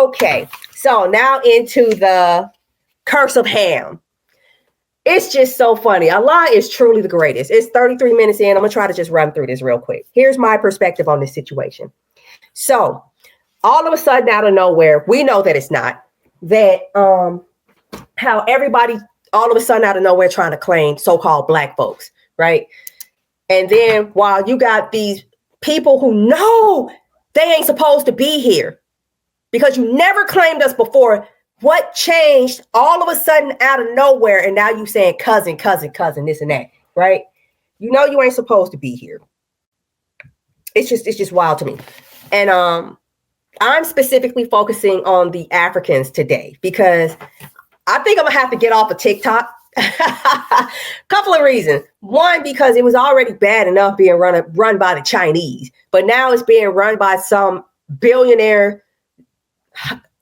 Okay, so now into the curse of Ham. It's just so funny. Allah is truly the greatest. It's 33 minutes in. I'm going to try to just run through this real quick. Here's my perspective on this situation. So all of a sudden, out of nowhere, we know that it's not. That how everybody all of a sudden out of nowhere trying to claim so-called Black folks, right? And then while you got these people who know they ain't supposed to be here because you never claimed us before, what changed all of a sudden out of nowhere? And now you saying cousin, this and that, right? You know you ain't supposed to be here. It's just wild to me. And I'm specifically focusing on the Africans today because I think I'm gonna have to get off of TikTok. Couple of reasons. One, because it was already bad enough being run by the Chinese, but now it's being run by some billionaire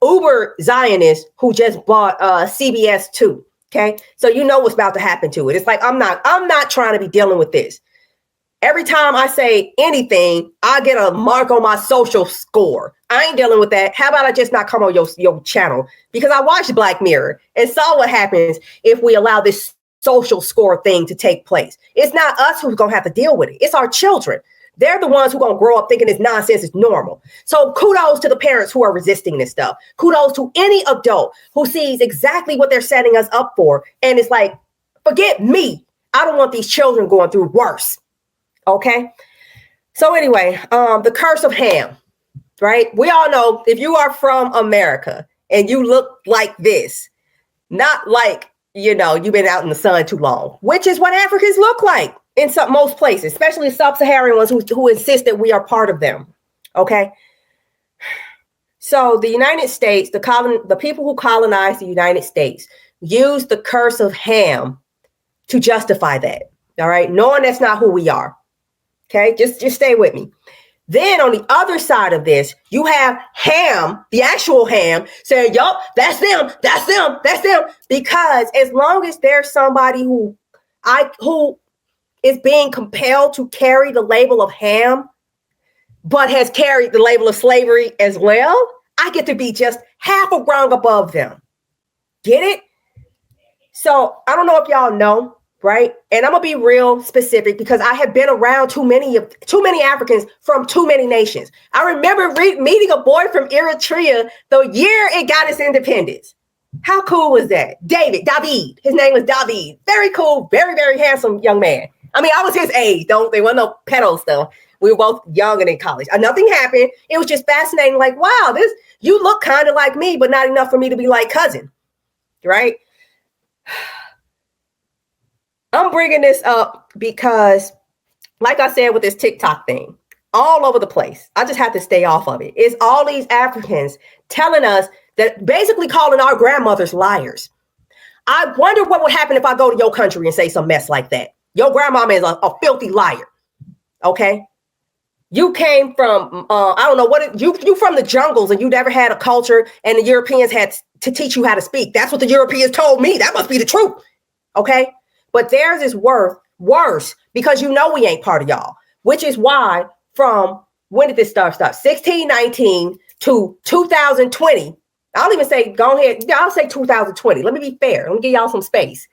uber Zionist who just bought CBS 2. Okay, so you know what's about to happen to it. It's like I'm not trying to be dealing with this. Every time I say anything, I get a mark on my social score. I ain't dealing with that. How about I just not come on your channel? Because I watched Black Mirror and saw what happens if we allow this social score thing to take place. It's not us who's going to have to deal with it. It's our children. They're the ones who are going to grow up thinking this nonsense is normal. So kudos to the parents who are resisting this stuff. Kudos to any adult who sees exactly what they're setting us up for. And it's like, forget me. I don't want these children going through worse. Okay. So anyway, the curse of Ham, right? We all know if you are from America and you look like this, not like, you've been out in the sun too long, which is what Africans look like in most places, especially sub-Saharan ones who insist that we are part of them. Okay. So the United States, the people who colonized the United States used the curse of Ham to justify that. All right. Knowing that's not who we are. Okay, just stay with me. Then on the other side of this, you have Ham, the actual Ham, saying, yup, that's them. Because as long as there's somebody who is being compelled to carry the label of Ham, but has carried the label of slavery as well, I get to be just half a rung above them. Get it? So I don't know if y'all know. Right. And I'm going to be real specific because I have been around too many Africans from too many nations. I remember meeting a boy from Eritrea the year it got its independence. How cool was that? David. His name was David. Very cool. Very, very handsome young man. I mean, I was his age. There wasn't no pedo stuff. We were both young and in college. Nothing happened. It was just fascinating. Like, wow, you look kind of like me, but not enough for me to be like cousin. Right. I'm bringing this up because, like I said, with this TikTok thing, all over the place, I just have to stay off of it. It's all these Africans telling us that basically calling our grandmothers liars. I wonder what would happen if I go to your country and say some mess like that. Your grandmama is a filthy liar. Okay. You came from, I don't know you from the jungles and you never had a culture and the Europeans had to teach you how to speak. That's what the Europeans told me. That must be the truth. Okay. But theirs is worse because we ain't part of y'all, which is why from when did this start? 1619 to 2020. I'll even say, go ahead. I'll say 2020. Let me be fair. Let me give y'all some space.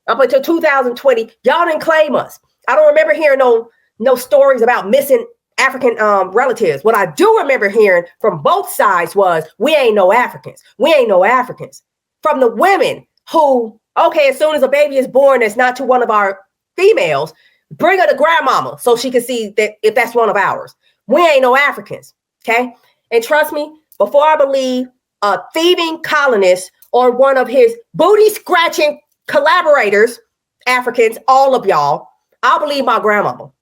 Up until 2020, y'all didn't claim us. I don't remember hearing no stories about missing African relatives. What I do remember hearing from both sides was we ain't no Africans. We ain't no Africans. From the women who, okay, as soon as a baby is born that's not to one of our females, bring her to grandmama so she can see that if that's one of ours. We ain't no Africans, okay? And trust me, before I believe a thieving colonist or one of his booty-scratching collaborators, Africans, all of y'all, I'll believe my grandmama,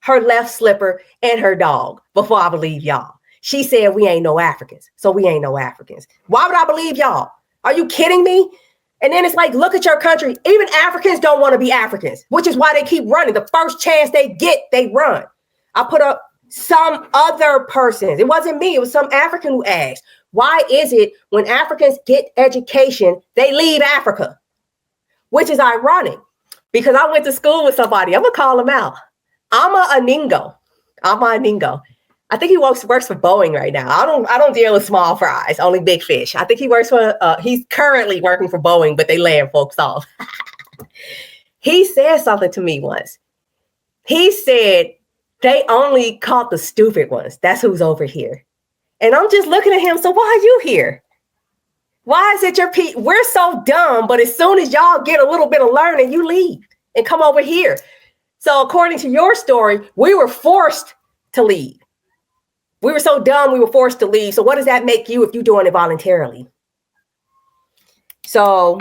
her left slipper, and her dog before I believe y'all. She said we ain't no Africans, so we ain't no Africans. Why would I believe y'all? Are you kidding me? And then it's like, look at your country. Even Africans don't want to be Africans, which is why they keep running. The first chance they get, they run. I put up some other persons. It wasn't me. It was some African who asked, why is it when Africans get education, they leave Africa? Which is ironic because I went to school with somebody. I'm going to call him out. I'm a Aningo. I think he works for Boeing right now. I don't deal with small fries, only big fish. I think he works for he's currently working for Boeing, but they laying folks off. He said something to me once. He said they only caught the stupid ones. That's who's over here. And I'm just looking at him. So why are you here? Why is it we're so dumb, but as soon as y'all get a little bit of learning, you leave and come over here. So according to your story, we were forced to leave. We were so dumb, we were forced to leave. So what does that make you if you're doing it voluntarily? So